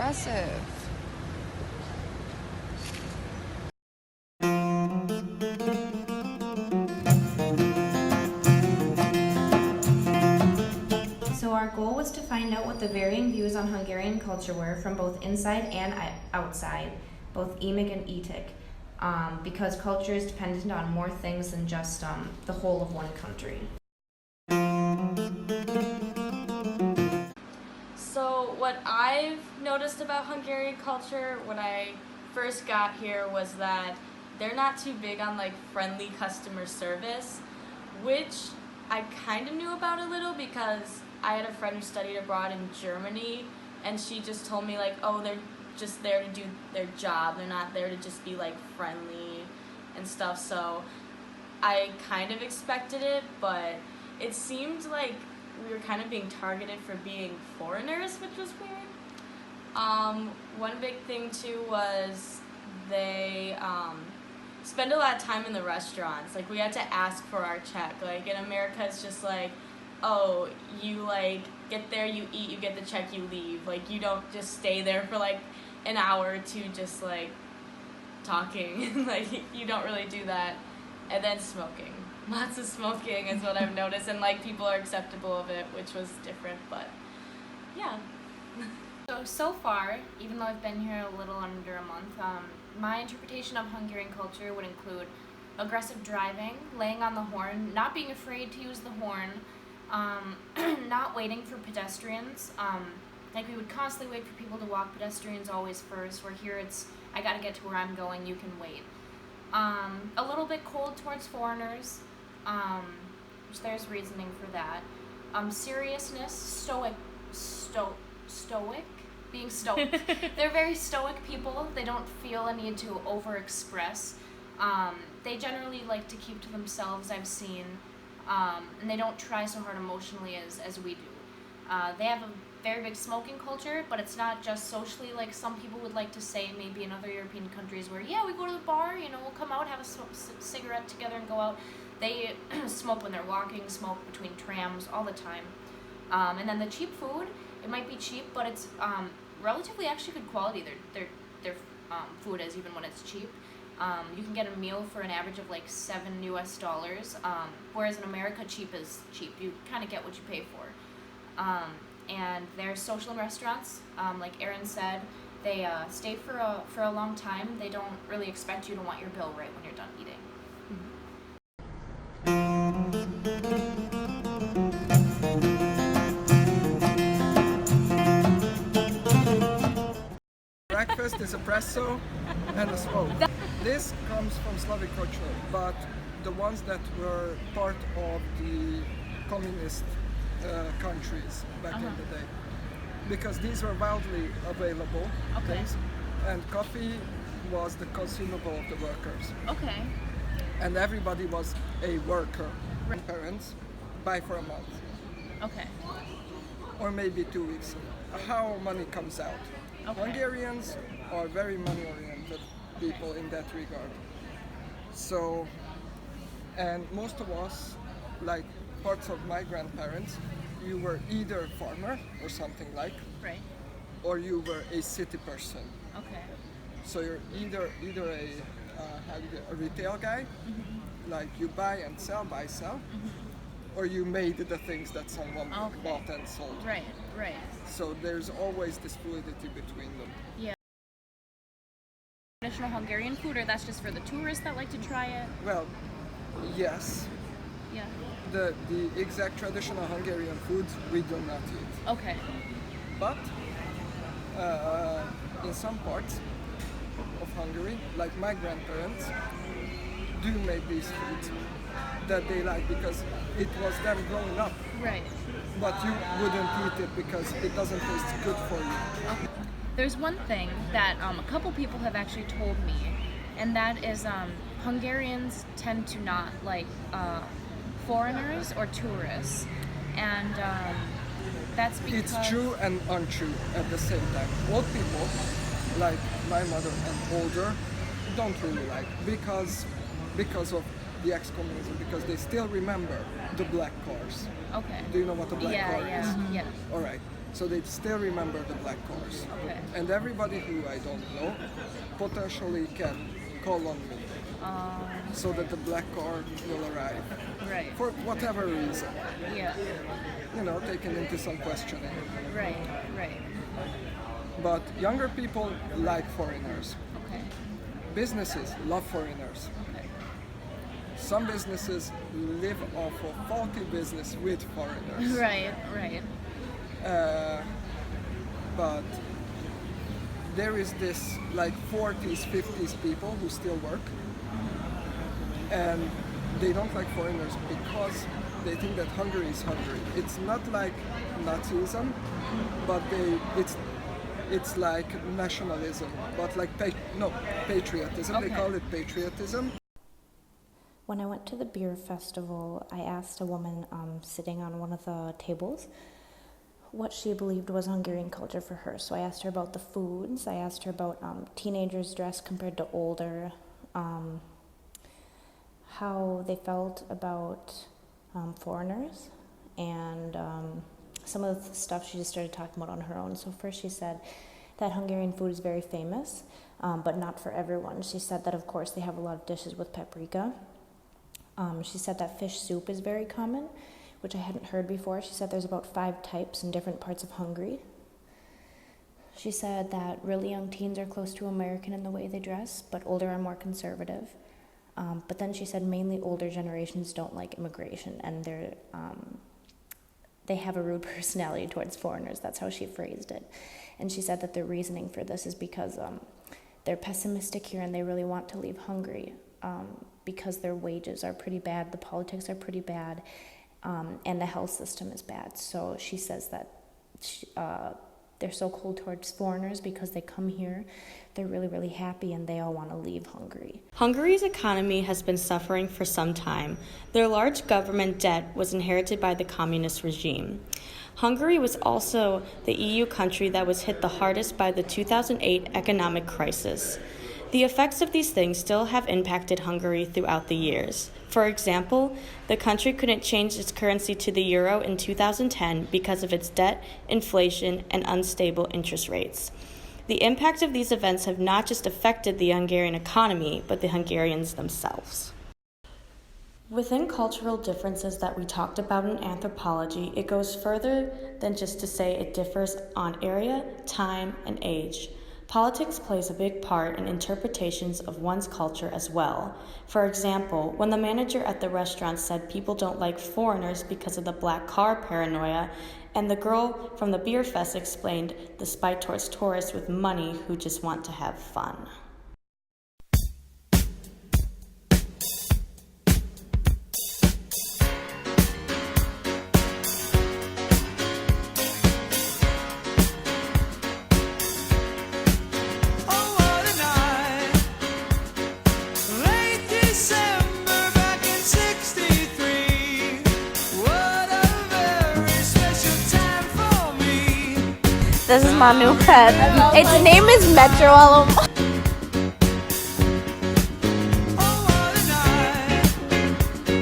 impressive. So our goal was to find out what the varying views on Hungarian culture were from both inside and outside, both EMIC and ETIC, because culture is dependent on more things than just the whole of one country. So what I've noticed about Hungarian culture when I first got here was that they're not too big on like friendly customer service, which I kind of knew about a little because I had a friend who studied abroad in Germany, and she just told me like, oh, they're just there to do their job. They're not there to just be like friendly and stuff. So I kind of expected it, but it seemed like we were kind of being targeted for being foreigners, which was weird. One big thing too was they spend a lot of time in the restaurants. Like, we had to ask for our check. Like, in America, it's just like, oh, you like get there, you eat, you get the check, you leave. Like, you don't just stay there for like an hour or two just like talking. Like, you don't really do that. And then smoking. Lots of smoking is what I've noticed, and like people are acceptable of it, which was different, but yeah. So far, even though I've been here a little under a month, my interpretation of Hungarian culture would include aggressive driving, laying on the horn, not being afraid to use the horn, not waiting for pedestrians. Like, we would constantly wait for people to walk, pedestrians always first, where here it's, I gotta get to where I'm going, you can wait. A little bit cold towards foreigners, which there's reasoning for that. Seriousness, stoic, being stoic. They're very stoic people. They don't feel a need to overexpress. They generally like to keep to themselves, I've seen, and they don't try so hard emotionally as we do. They have a very big smoking culture, but it's not just socially like some people would like to say maybe in other European countries where, yeah, we go to the bar, you know, we'll come out, have a cigarette together and go out. They smoke when they're walking, smoke between trams all the time. And then the cheap food, it might be cheap, but it's relatively actually good quality. Their food is, even when it's cheap. You can get a meal for an average of like $7 US, whereas in America, cheap is cheap. You kind of get what you pay for. And they're social in restaurants. Like Erin said, they stay for a long time. They don't really expect you to want your bill right when you're done eating. Breakfast is espresso and a smoke. This comes from Slavic culture, but the ones that were part of the communist countries back in the day, because these were widely available things, and coffee was the consumable of the workers. Okay. And everybody was a worker. Parents buy for a month. Okay. Or maybe 2 weeks. How money comes out. Okay. Hungarians are very money-oriented people in that regard. So, and most of us, like parts of my grandparents, you were either a farmer or something like, Right. or you were a city person. Okay. So you're either a retail guy, like you buy and sell, or you made the things that someone bought and sold. Right. Right. So there's always this fluidity between them. Yeah. Traditional Hungarian food, or that's just for the tourists that like to try it? Well, yes. Yeah. The exact traditional Hungarian foods we do not eat. Okay. But in some parts of Hungary, like my grandparents, do make these foods that they like because it was them growing up. Right. But you wouldn't eat it because it doesn't taste good for you. There's one thing that a couple people have actually told me, and that is Hungarians tend to not like foreigners or tourists, and that's because... It's true and untrue at the same time. Old people, like my mother and older, don't really like because of the ex-communism, because they still remember the black cars. Okay. Do you know what a black car Yeah. is? Yeah. All right. So they still remember the black cars. Okay. And everybody who I don't know potentially can call on me so that the black car will arrive. Right. For whatever reason. Yeah. Taken into some questioning. Right. Right. But younger people like foreigners. Okay. Businesses love foreigners. Okay. Some businesses live off of faulty business with foreigners. Right. Right. But there is this like 40s, 50s people who still work, and they don't like foreigners because they think that Hungary is Hungary. It's not like Nazism, but it's like nationalism, but like patriotism. Okay. They call it patriotism. When I went to the beer festival, I asked a woman sitting on one of the tables what she believed was Hungarian culture for her. So I asked her about the foods, I asked her about teenagers' dress compared to older, how they felt about foreigners, and some of the stuff she just started talking about on her own. So first she said that Hungarian food is very famous, but not for everyone. She said that of course they have a lot of dishes with paprika. She said that fish soup is very common, which I hadn't heard before. She said there's about 5 types in different parts of Hungary. She said that really young teens are close to American in the way they dress, but older are more conservative. But then she said mainly older generations don't like immigration, and they have a rude personality towards foreigners. That's how she phrased it. And she said that their reasoning for this is because they're pessimistic here and they really want to leave Hungary because their wages are pretty bad, the politics are pretty bad, and the health system is bad. So she says that they're so cold towards foreigners because they come here, they're really, really happy, and they all want to leave Hungary. Hungary's economy has been suffering for some time. Their large government debt was inherited by the communist regime. Hungary was also the EU country that was hit the hardest by the 2008 economic crisis. The effects of these things still have impacted Hungary throughout the years. For example, the country couldn't change its currency to the euro in 2010 because of its debt, inflation, and unstable interest rates. The impact of these events have not just affected the Hungarian economy, but the Hungarians themselves. Within cultural differences that we talked about in anthropology, it goes further than just to say it differs on area, time, and age. Politics plays a big part in interpretations of one's culture as well. For example, when the manager at the restaurant said people don't like foreigners because of the black car paranoia, and the girl from the beer fest explained the spite towards tourists with money who just want to have fun. This is my new pet. Its name is Metro.